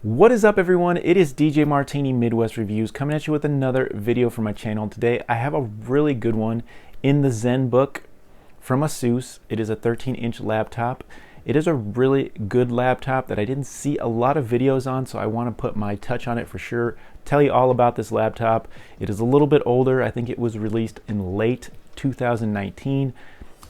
What is up, everyone? It is DJ Martini Midwest Reviews coming at you with another video for my channel. Today I have a really good one in the Zenbook from Asus. It is a 13-inch laptop. It is a really good laptop that I didn't see a lot of videos on, so I want to put my touch on it for sure. Tell you all about this laptop. It is a little bit older. I think it was released in late 2019.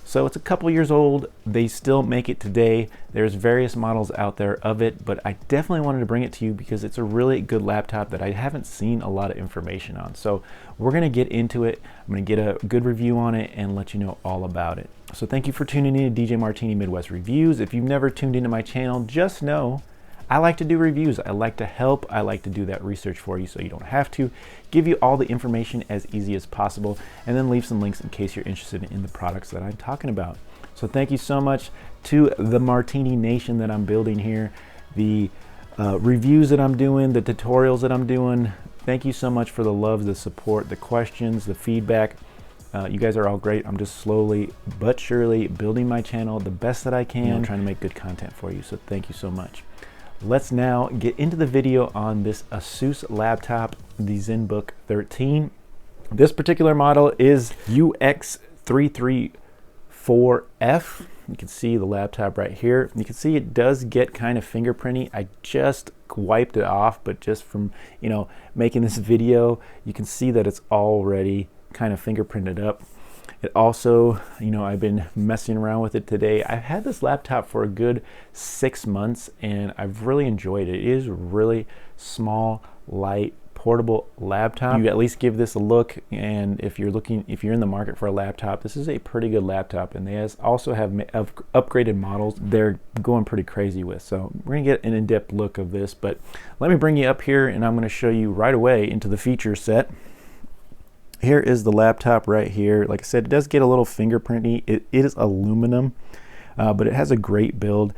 So it's a couple years old. They still make it today. There's various models out there of it, but I definitely wanted to bring it to you because it's a really good laptop that I haven't seen a lot of information on. So we're gonna get into it. I'm gonna get a good review on it and let you know all about it. So thank you for tuning in to DJ Martini Midwest Reviews. If you've never tuned into my channel, just know I like to do reviews. I like to help. I like to do that research for you so you don't have to. Give you all the information as easy as possible, and then leave some links in case you're interested in the products that I'm talking about. So thank you so much to the Martini Nation that I'm building here, the reviews that I'm doing, the tutorials that I'm doing. Thank you so much for the love, the support, the questions, the feedback. You guys are all great. I'm just slowly but surely building my channel the best that I can. I'm trying to make good content for you, so thank you so much. Let's now get into the video on this Asus laptop, the Zenbook 13. This particular model is UX334F. You can see the laptop right here. You can see it does get kind of fingerprinty. I just wiped it off, but just from, making this video, you can see that it's already kind of fingerprinted up. It also, I've been messing around with it today. I've had this laptop for a good 6 months and I've really enjoyed it. It is a really small, light, portable laptop. You at least give this a look, and if you're in the market for a laptop, this is a pretty good laptop, and they also have upgraded models they're going pretty crazy with. So we're gonna get an in-depth look of this, but let me bring you up here and I'm gonna show you right away into the feature set. Here is the laptop right here. Like I said, it does get a little fingerprinty. It is aluminum, but it has a great build.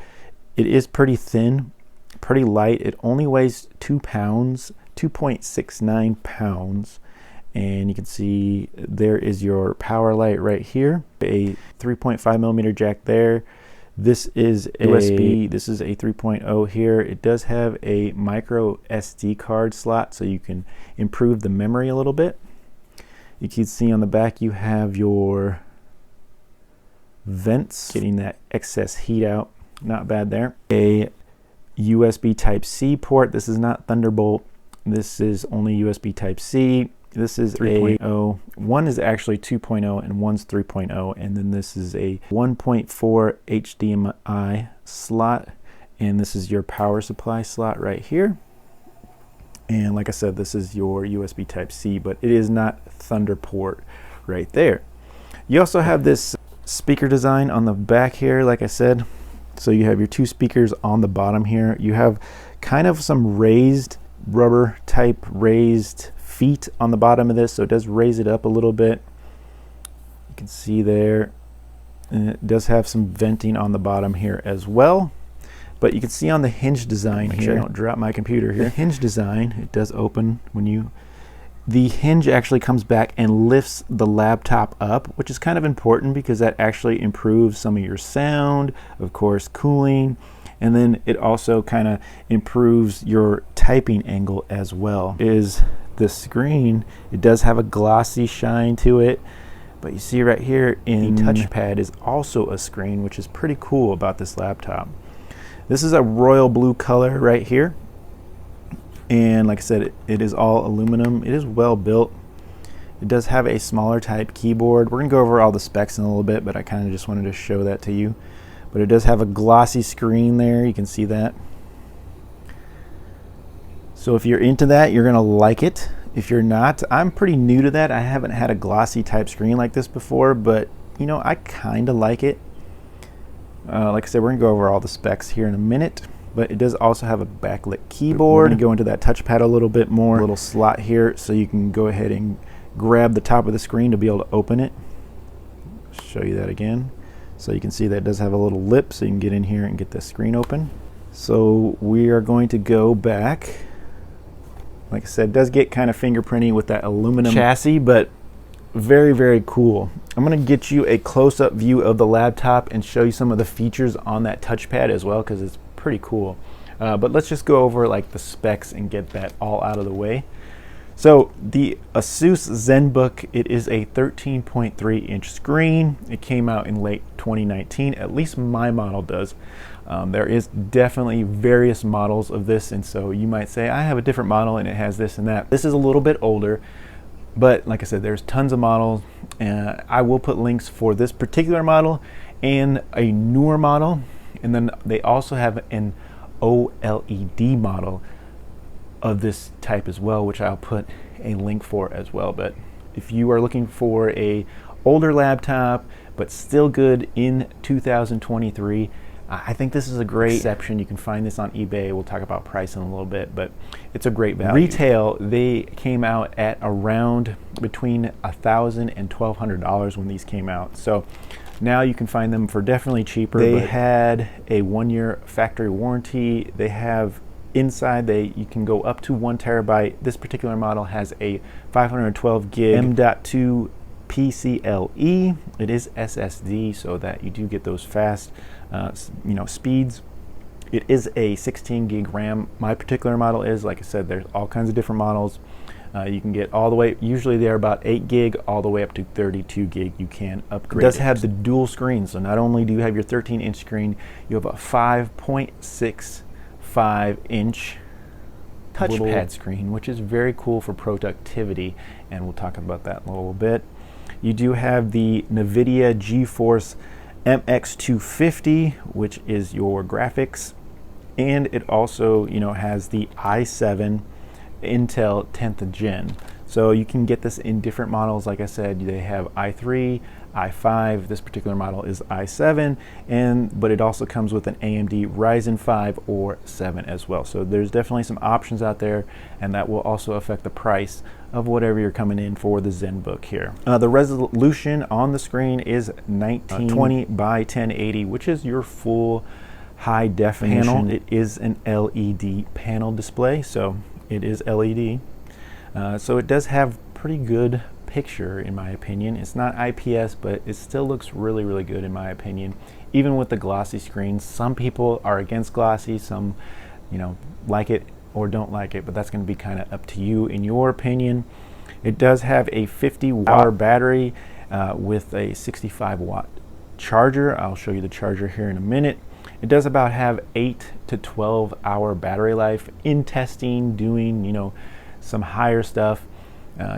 It is pretty thin, pretty light. It only weighs 2 pounds, 2.69 pounds. And you can see there is your power light right here, a 3.5 millimeter jack there. This is a USB. This is a 3.0 here. It does have a micro SD card slot, so you can improve the memory a little bit. You can see on the back you have your vents, getting that excess heat out. Not bad there. A USB Type-C port. This is not Thunderbolt. This is only USB Type-C. This is 3.0. One is actually 2.0 and one's 3.0. And then this is a 1.4 HDMI slot. And this is your power supply slot right here. And like I said, this is your USB Type-C, but it is not Thunderport right there. You also have this speaker design on the back here, like I said. So you have your 2 speakers on the bottom here. You have kind of some raised rubber type raised feet on the bottom of this, so it does raise it up a little bit. You can see there. And it does have some venting on the bottom here as well. But you can see on the hinge design here, sure I don't drop my computer here. The hinge design, it does open when the hinge actually comes back and lifts the laptop up, which is kind of important because that actually improves some of your sound, of course, cooling, and then it also kind of improves your typing angle as well. Is the screen, it does have a glossy shine to it, but you see right here in the touchpad is also a screen, which is pretty cool about this laptop. This is a royal blue color right here, and like I said, it is all aluminum. It is well built. It does have a smaller type keyboard. We're gonna go over all the specs in a little bit, but I kind of just wanted to show that to you. But it does have a glossy screen there. You can see that. So if you're into that, you're gonna like it. If you're not, I'm pretty new to that. I haven't had a glossy type screen like this before, but I kind of like it. Like I said, we're gonna go over all the specs here in a minute, but it does also have a backlit keyboard. We're gonna go into that touchpad a little bit more. A little slot here so you can go ahead and grab the top of the screen to be able to open it. Show you that again. So you can see that it does have a little lip so you can get in here and get the screen open. So we are going to go back. Like I said, it does get kind of fingerprinty with that aluminum chassis, but very, very cool. I'm going to get you a close-up view of the laptop and show you some of the features on that touchpad as well, because it's pretty cool. But let's just go over like the specs and get that all out of the way. So the Asus Zenbook, it is a 13.3 inch screen. It came out in late 2019, at least my model does. There is definitely various models of this, and so you might say, I have a different model and it has this and that. This is a little bit older, but like I said, there's tons of models. I will put links for this particular model and a newer model, and then they also have an OLED model of this type as well, which I'll put a link for as well. But if you are looking for a older laptop but still good in 2023, I think this is a great exception. You can find this on eBay. We'll talk about price in a little bit, but it's a great value. Retail, they came out at around between $1,000 and $1,200 when these came out. So now you can find them for definitely cheaper. They had a 1-year factory warranty. They have inside, you can go up to 1 terabyte. This particular model has a 512 gig M.2 PCLE. It is SSD, so that you do get those fast speeds. It is a 16 gig RAM. My particular model is, like I said, there's all kinds of different models. You can get all the way, usually they're about 8 gig all the way up to 32 gig. You can upgrade. It does have the dual screen, so not only do you have your 13-inch screen, you have a 5.65-inch touchpad screen, which is very cool for productivity, and we'll talk about that in a little bit. You do have the NVIDIA GeForce MX250, which is your graphics, and it also has the i7 Intel 10th gen. So you can get this in different models. Like I said, they have i3, i5. This particular model is i7, but it also comes with an AMD Ryzen 5 or 7 as well. So there's definitely some options out there, and that will also affect the price of whatever you're coming in for the Zenbook here. The resolution on the screen is 1920 by 1080, which is your full high definition panel. It is an LED panel display, so it is LED. So it does have pretty good picture, in my opinion. It's not IPS, but it still looks really, really good in my opinion, even with the glossy screens. Some people are against glossy, some like it or don't like it, but that's going to be kind of up to you in your opinion. It does have a 50-watt battery with a 65-watt charger. I'll show you the charger here in a minute. It does about have 8 to 12 hour battery life. In testing, doing some higher stuff,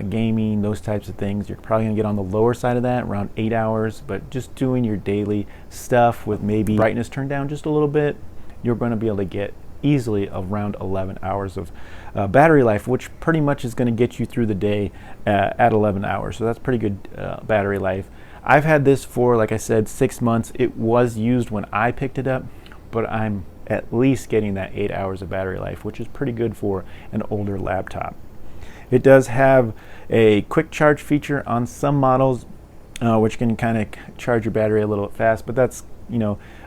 gaming, those types of things, you're probably gonna get on the lower side of that, around 8 hours. But just doing your daily stuff with maybe brightness turned down just a little bit, you're going to be able to get easily around 11 hours of battery life, which pretty much is going to get you through the day at 11 hours. So that's pretty good battery life. I've had this for, like I said, 6 months. It was used when I picked it up, but I'm at least getting that 8 hours of battery life, which is pretty good for an older laptop. It does have a quick charge feature on some models, which can kind of charge your battery a little fast, but that's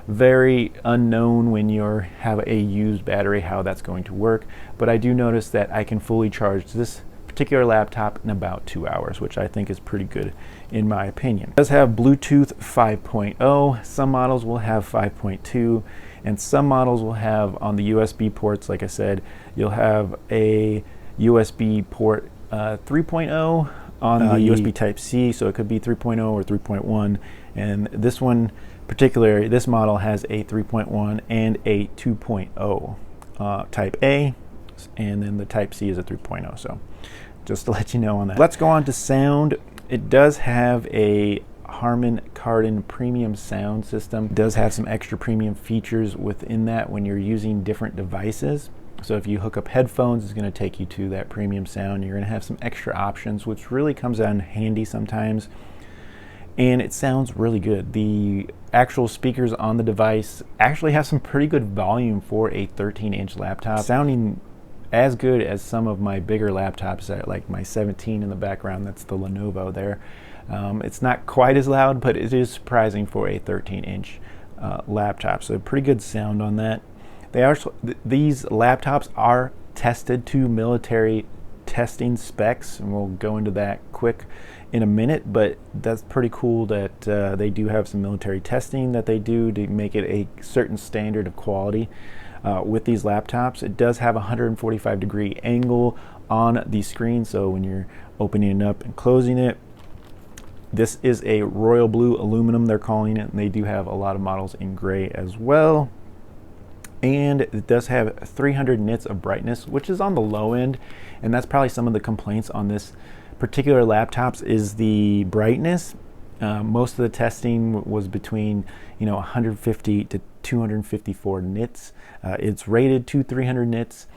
very unknown when you have a used battery, how that's going to work. But I do notice that I can fully charge this particular laptop in about 2 hours, which I think is pretty good in my opinion. It does have Bluetooth 5.0. Some models will have 5.2, and some models will have, on the USB ports, like I said, you'll have a USB port 3.0 on the USB Type-C, so it could be 3.0 or 3.1, and this one particularly, this model has a 3.1 and a 2.0 Type A, and then the Type-C is a 3.0, so just to let you know on that. Let's go on to sound. It does have a Harman Kardon premium sound system. It does have some extra premium features within that when you're using different devices. So if you hook up headphones, it's going to take you to that premium sound. You're going to have some extra options, which really comes out in handy sometimes. And it sounds really good. The actual speakers on the device actually have some pretty good volume for a 13-inch laptop, sounding as good as some of my bigger laptops, like my 17 in the background. That's the Lenovo there. It's not quite as loud, but it is surprising for a 13-inch laptop. So pretty good sound on that. These laptops are tested to military testing specs, and we'll go into that quick in a minute, but that's pretty cool that they do have some military testing that they do to make it a certain standard of quality with these laptops. It does have a 145-degree angle on the screen, so when you're opening it up and closing it, this is a royal blue aluminum, they're calling it, and they do have a lot of models in gray as well. And it does have 300 nits of brightness, which is on the low end, and that's probably some of the complaints on this particular laptops is the brightness. Most of the testing was between 150 to 254 nits. It's rated to 300 nits.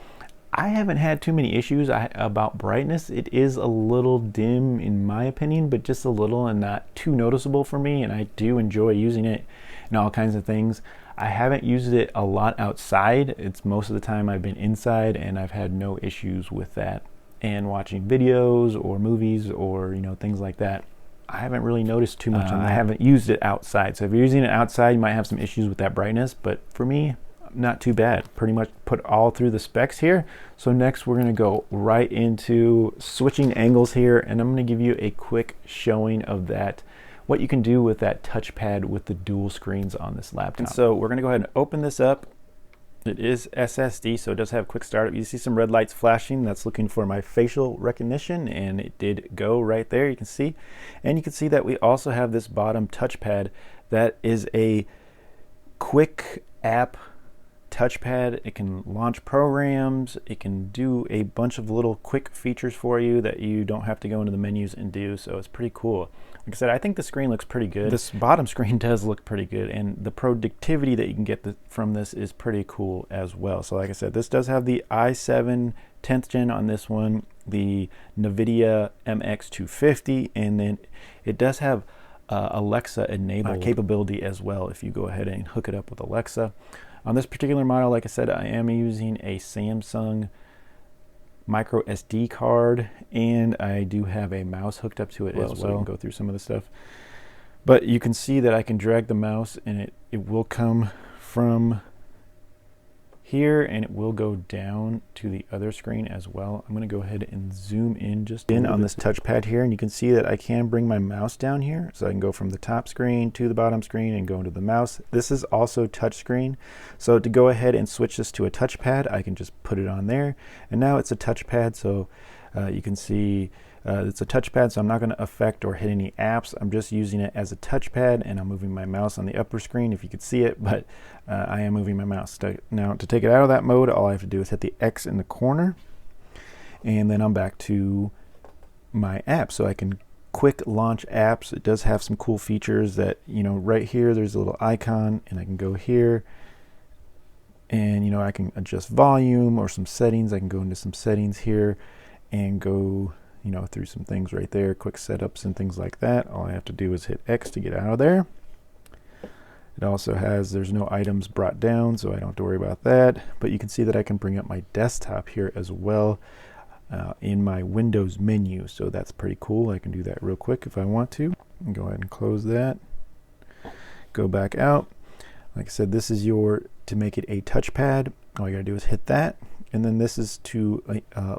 I haven't had too many issues about brightness. It is a little dim in my opinion, but just a little and not too noticeable for me, and I do enjoy using it and all kinds of things. I haven't used it a lot outside. It's most of the time I've been inside, and I've had no issues with that. And watching videos or movies or things like that, I haven't really noticed too much on that. I haven't used it outside. So if you're using it outside, you might have some issues with that brightness, but for me, not too bad. Pretty much put all through the specs here. So next we're gonna go right into switching angles here, and I'm gonna give you a quick showing of that, what you can do with that touchpad with the dual screens on this laptop. And so we're gonna go ahead and open this up. It is SSD, so it does have quick startup. You see some red lights flashing. That's looking for my facial recognition, and it did go right there, you can see. And you can see that we also have this bottom touchpad that is a quick app touchpad. It can launch programs. It can do a bunch of little quick features for you that you don't have to go into the menus and do, so it's pretty cool. Like I said, I think the screen looks pretty good. This bottom screen does look pretty good, and the productivity that you can get from this is pretty cool as well. So like I said, this does have the i7 10th gen on this one, the NVIDIA MX250, and then it does have Alexa enabled capability as well if you go ahead and hook it up with Alexa. On this particular model, like I said, I am using a Samsung micro SD card, and I do have a mouse hooked up to it as well, so I can go through some of the stuff. But you can see that I can drag the mouse, and it will come from here, and it will go down to the other screen as well. I'm going to go ahead and zoom in just on this touchpad here, and you can see that I can bring my mouse down here, so I can go from the top screen to the bottom screen and go into the mouse. This is also touch screen, so to go ahead and switch this to a touchpad, I can just put it on there, and now it's a touchpad. So you can see it's a touchpad, so I'm not going to affect or hit any apps. I'm just using it as a touchpad, and I'm moving my mouse on the upper screen if you could see it, but I am moving my mouse. Now to take it out of that mode, all I have to do is hit the X in the corner, and then I'm back to my app, so I can quick launch apps. It does have some cool features that, right here there's a little icon, and I can go here, and I can adjust volume or some settings. I can go into some settings here and go through some things right there, quick setups and things like that. All I have to do is hit X to get out of there. It also has, there's no items brought down, so I don't have to worry about that. But you can see that I can bring up my desktop here as well in my Windows menu, so that's pretty cool. I can do that real quick if I want to. Go ahead and close that. Go back out. Like I said, this is to make it a touchpad. All you gotta do is hit that, and then this is to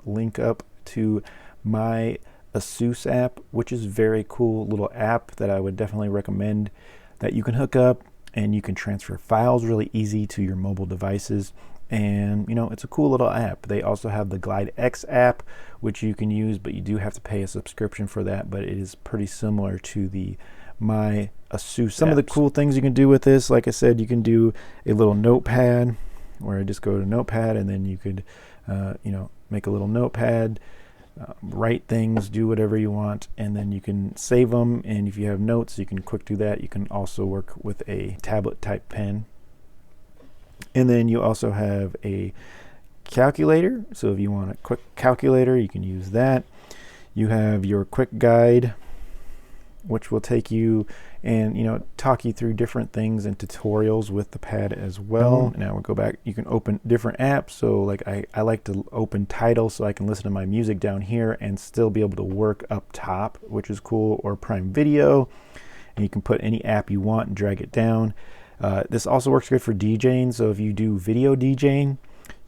link up to my Asus app, which is very cool little app that I would definitely recommend, that you can hook up and you can transfer files really easy to your mobile devices. And it's a cool little app. They also have the Glide X app, which you can use, but you do have to pay a subscription for that, but it is pretty similar to the my Asus. Some of the cool things you can do with this, like I said, you can do a little notepad where I just go to notepad, and then you could make a little notepad, write things, do whatever you want, and then you can save them. And if you have notes, you can quick do that. You can also work with a tablet type pen. And then you also have a calculator, so if you want a quick calculator, you can use that. You have your quick guide, which will take you and talk you through different things and tutorials with the pad as well. Now we'll go back, you can open different apps. So like I like to open Tidal, so I can listen to my music down here and still be able to work up top, which is cool, or Prime Video, and you can put any app you want and drag it down. This also works good for DJing, so if you do video DJing,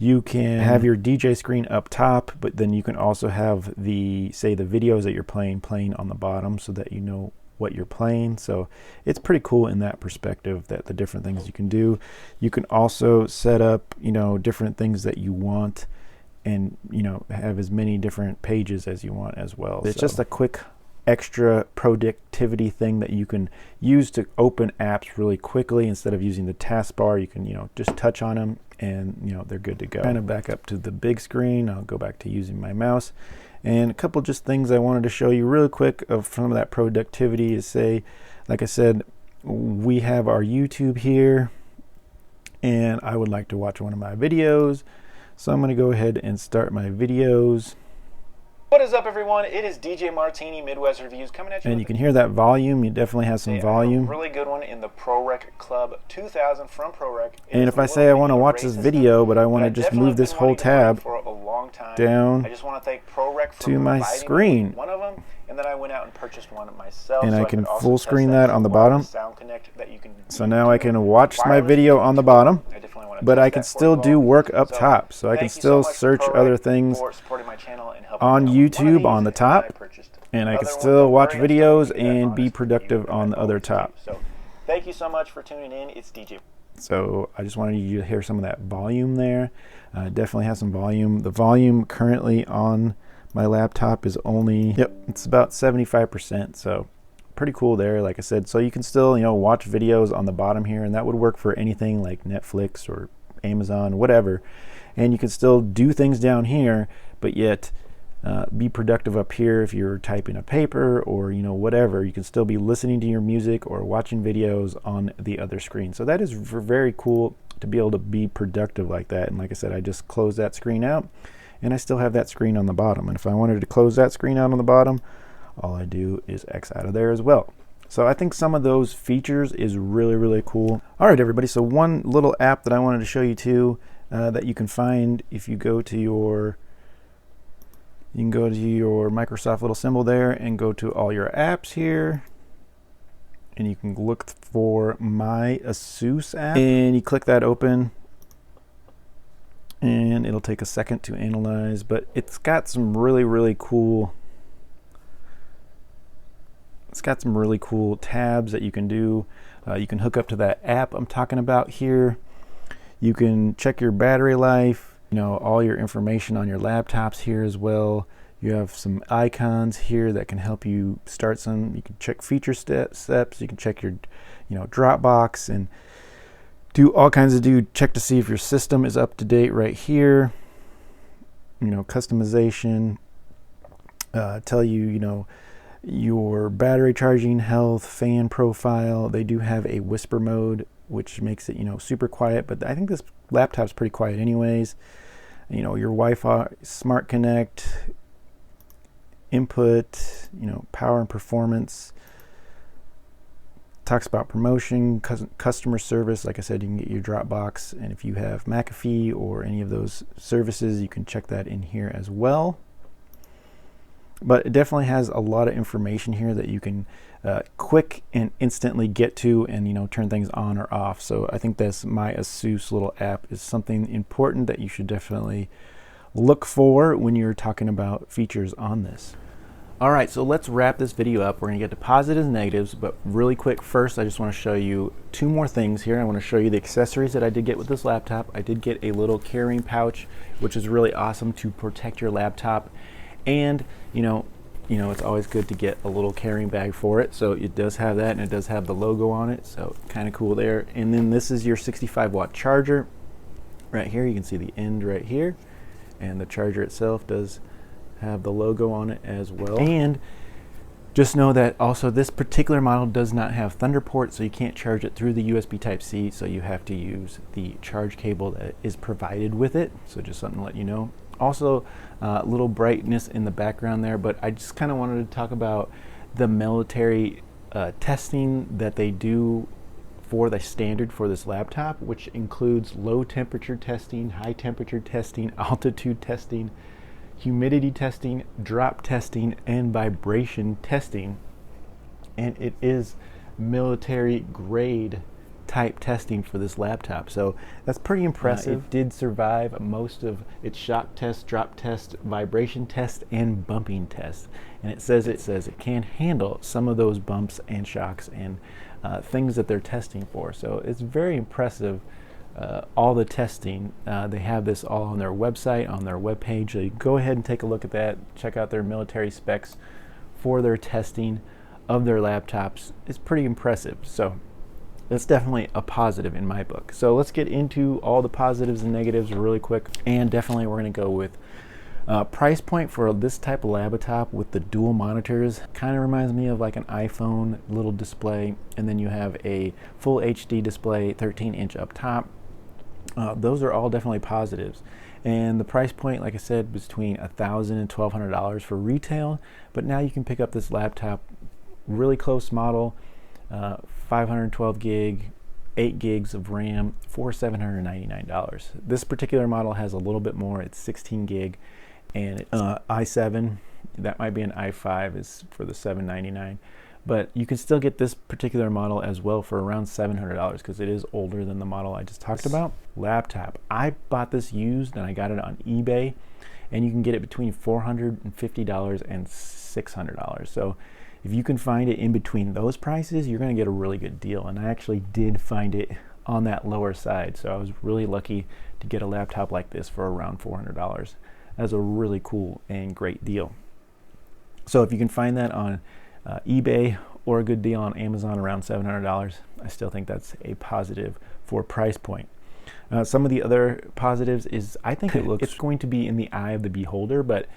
You can have your DJ screen up top, but then you can also have the, say, the videos that you're playing on the bottom so that you know what you're playing. So it's pretty cool in that perspective, that the different things you can do. You can also set up, you know, different things that you want, and, you know, have as many different pages as you want as well. It's just a quick extra productivity thing that you can use to open apps really quickly. Instead of using the taskbar, you can, you know, just touch on them and, you know, they're good to go. Kind of back up to the big screen. I'll go back to using my mouse. And a couple just things I wanted to show you real quick of some of that productivity is, say, like I said, we have our YouTube here, and I would like to watch one of my videos. So I'm going to go ahead and start my videos. What is up, everyone? It is DJ Martini, Midwest Reviews, coming at you. And you can hear that volume. You definitely have some volume. Really good one in the ProRec Club 2000 from ProRec. And if I say I want to watch this video, but I want to just move this whole tab down I just want to thank ProRec for to my screen. One of them, and then I went out and purchased one myself. And so I can full screen that on the bottom. So now I can watch my video on the bottom, but I can still do work up top. So I can still search other things on YouTube on the top, and I can still watch videos and be productive on the other top. So thank you so much for tuning in. It's DJ. So I just wanted you to hear some of that volume there. Definitely has some volume. The volume currently on my laptop is only, it's about 75%. So pretty cool there, like I said. So you can still, you know, watch videos on the bottom here, and that would work for anything like Netflix or Amazon, whatever. And you can still do things down here, but yet be productive up here. If you're typing a paper or, you know, whatever, you can still be listening to your music or watching videos on the other screen. So that is very cool to be able to be productive like that. And like I said, I just closed that screen out, and I still have that screen on the bottom. And if I wanted to close that screen out on the bottom, all I do is X out of there as well. So I think some of those features is really cool. All right, everybody. So one little app that I wanted to show you too, that you can find if you go to your, you can go to your Microsoft little symbol there and go to all your apps here, and you can look for My Asus app, and you click that open, and it'll take a second to analyze, but it's got some really cool, it's got some really cool tabs that you can do. You can hook up to that app I'm talking about here. You can check your battery life, you know, all your information on your laptops here as well. You have some icons here that can help you start some. You can check feature steps. You can check your, you know, Dropbox, and do all kinds of check to see if your system is up to date right here. You know, customization, tell you, you know, your battery charging health, fan profile. They do have a whisper mode, which makes it, you know, super quiet, but I think this laptop's pretty quiet anyways. You know, your Wi-Fi, Smart Connect, input, you know, power and performance. Talks about promotion, customer service. Like I said, you can get your Dropbox, and if you have McAfee or any of those services, you can check that in here as well. But it definitely has a lot of information here that you can quick and instantly get to, and, you know, turn things on or off. So I think this My Asus little app is something important that you should definitely look for when you're talking about features on this. All right, so let's wrap this video up. We're gonna get to positives and negatives, but really quick, first I just wanna show you two more things here. I wanna show you the accessories that I did get with this laptop. I did get a little carrying pouch, which is really awesome to protect your laptop. And, you know, it's always good to get a little carrying bag for it. So it does have that, and it does have the logo on it, so kind of cool there. And then this is your 65-watt charger. Right here, you can see the end right here. And the charger itself does have the logo on it as well. And just know that also this particular model does not have Thunderport, so you can't charge it through the USB Type-C, so you have to use the charge cable that is provided with it. So just something to let you know. Also, a little brightness in the background there, but I just kind of wanted to talk about the military testing that they do for the standard for this laptop, which includes low temperature testing, high temperature testing, altitude testing, humidity testing, drop testing, and vibration testing. And it is military grade type testing for this laptop, so that's pretty impressive. It did survive most of its shock test, drop test, vibration test, and bumping test, and it says it can handle some of those bumps and shocks and things that they're testing for. So it's very impressive. All the testing, they have this all on their website, on their webpage. So you go ahead and take a look at that. Check out their military specs for their testing of their laptops. It's pretty impressive. So that's definitely a positive in my book. So let's get into all the positives and negatives really quick. And definitely we're going to go with price point for this type of laptop with the dual monitors. Kind of reminds me of like an iPhone little display, and then you have a full HD display, 13-inch up top. Those are all definitely positives. And the price point, like I said, between $1,000 and $1,200 for retail, but now you can pick up this laptop, really close model, 512 gig, 8 gigs of RAM for $799. This particular model has a little bit more. It's 16 gig, and it's i7. That might be an i5 is for the $799. But you can still get this particular model as well for around $700 because it is older than the model I just talked about. Laptop. I bought this used and I got it on eBay, and you can get it between $450 and $600. So if you can find it in between those prices, you're going to get a really good deal. And I actually did find it on that lower side. So I was really lucky to get a laptop like this for around $400. That's a really cool and great deal. So if you can find that on eBay or a good deal on Amazon around $700, I still think that's a positive for price point. Some of the other positives is I think it's going to be in the eye of the beholder, but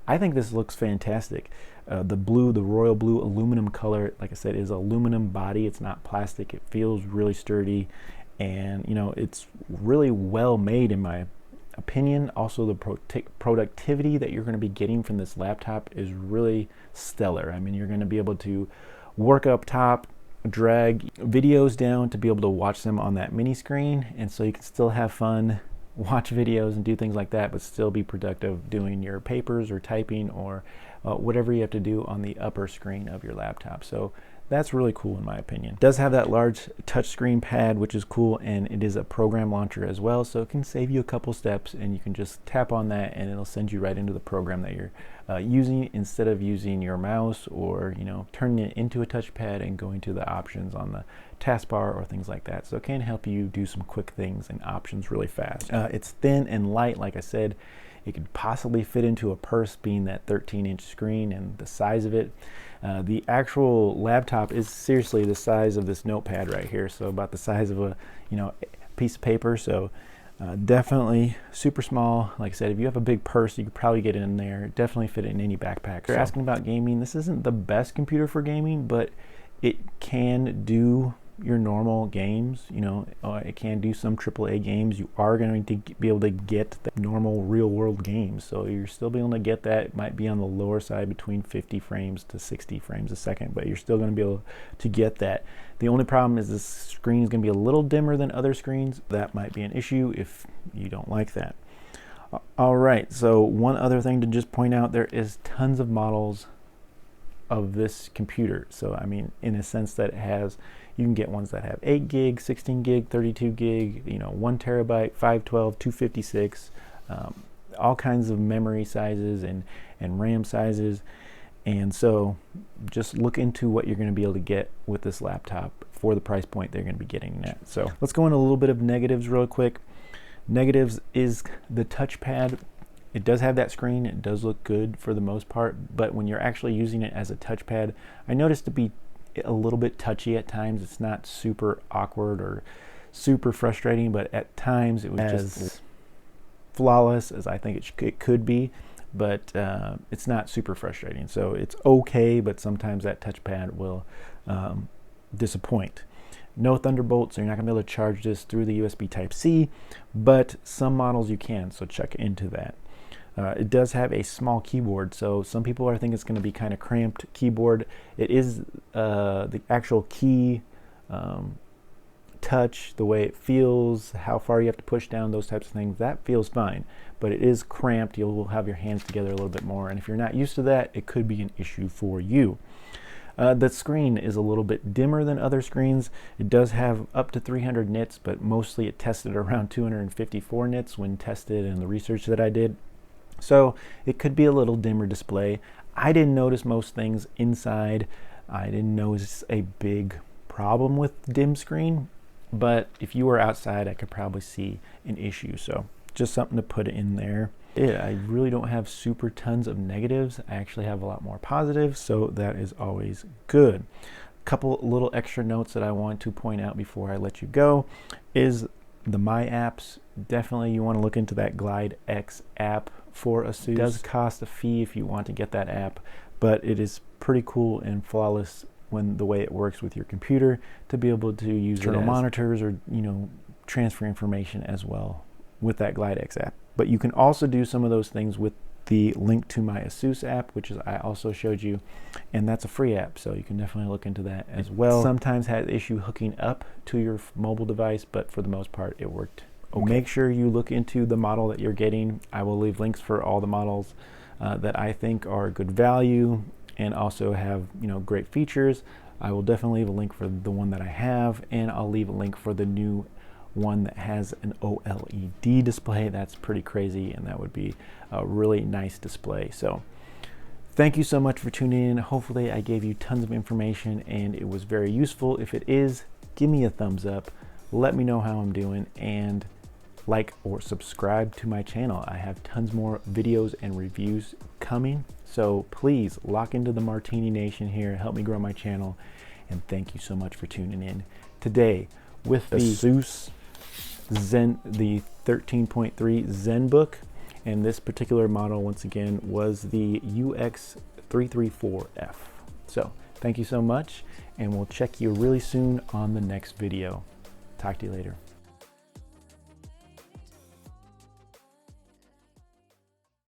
I think this looks fantastic. The blue, the royal blue aluminum color, like I said, is aluminum body. It's not plastic. It feels really sturdy, and you know, it's really well made in my opinion. Also, the productivity that you're going to be getting from this laptop is really stellar. I mean, you're going to be able to work up top, drag videos down to be able to watch them on that mini screen, and so you can still have fun, watch videos and do things like that, but still be productive doing your papers or typing or whatever you have to do on the upper screen of your laptop. So that's really cool in my opinion. It does have that large touchscreen pad, which is cool, and it is a program launcher as well, so it can save you a couple steps, and you can just tap on that and it'll send you right into the program that you're using, instead of using your mouse or, you know, turning it into a touchpad and going to the options on the taskbar or things like that. So it can help you do some quick things and options really fast. It's thin and light, like I said. It could possibly fit into a purse, being that 13-inch screen and the size of it. The actual laptop is seriously the size of this notepad right here, so about the size of a, you know, piece of paper. So definitely super small. Like I said, if you have a big purse, you could probably get it in there. Definitely fit it in any backpack. If you're asking about gaming, this isn't the best computer for gaming, but it can do your normal games. You know, it can do some AAA games. You are going to be able to get the normal real world games, so you're still be able to get that. It might be on the lower side, between 50 frames to 60 frames a second, but you're still going to be able to get that. The only problem is this screen is going to be a little dimmer than other screens. That might be an issue if you don't like that. All right, so one other thing to just point out, there is tons of models of this computer. So I mean, in a sense that it has, you can get ones that have 8 gig, 16 gig, 32 gig, you know, 1 terabyte, 512, 256, all kinds of memory sizes and RAM sizes. And so just look into what you're going to be able to get with this laptop for the price point they're going to be getting at. So let's go into a little bit of negatives real quick. Negatives is the touchpad. It does have that screen. It does look good for the most part, but when you're actually using it as a touchpad, I noticed to be a little bit touchy at times. It's not super awkward or super frustrating, but at times it was just flawless as I think it could be, but it's not super frustrating. So it's okay, but sometimes that touchpad will disappoint. No Thunderbolt, so you're not going to be able to charge this through the USB Type-C, but some models you can, so check into that. It does have a small keyboard, so some people are thinking it's going to be kind of cramped keyboard. It is the actual key touch, the way it feels, how far you have to push down, those types of things, that feels fine, but it is cramped. You'll have your hands together a little bit more, and if you're not used to that, it could be an issue for you. The screen is a little bit dimmer than other screens. It does have up to 300 nits, but mostly it tested around 254 nits when tested in the research that I did. So it could be a little dimmer display. I didn't notice most things inside. I didn't notice a big problem with dim screen, but if you were outside, I could probably see an issue. So just something to put in there. I really don't have super tons of negatives. I actually have a lot more positives, so that is always good. A couple little extra notes that I want to point out before I let you go is the My Apps. Definitely you want to look into that Glide X app for Asus. It does cost a fee if you want to get that app, but it is pretty cool and flawless when the way it works with your computer to be able to use external monitors or transfer information as well with that Glide X app. But you can also do some of those things with the link to my Asus app, which is I also showed you, and that's a free app, so you can definitely look into that as well. Sometimes has issue hooking up to your mobile device, but for the most part it worked okay. Make sure you look into the model that you're getting. I will leave links for all the models that I think are good value and also have great features. I will definitely leave a link for the one that I have, and I'll leave a link for the new one that has an OLED display. That's pretty crazy, and that would be a really nice display. So thank you so much for tuning in. Hopefully I gave you tons of information and it was very useful. If it is, give me a thumbs up, let me know how I'm doing, and like or subscribe to my channel. I have tons more videos and reviews coming, so please lock into the Martini Nation here, help me grow my channel, and thank you so much for tuning in today with the Asus the 13.3 Zenbook, and this particular model once again was the UX334F. So thank you so much, and we'll check you really soon on the next video. Talk to you later.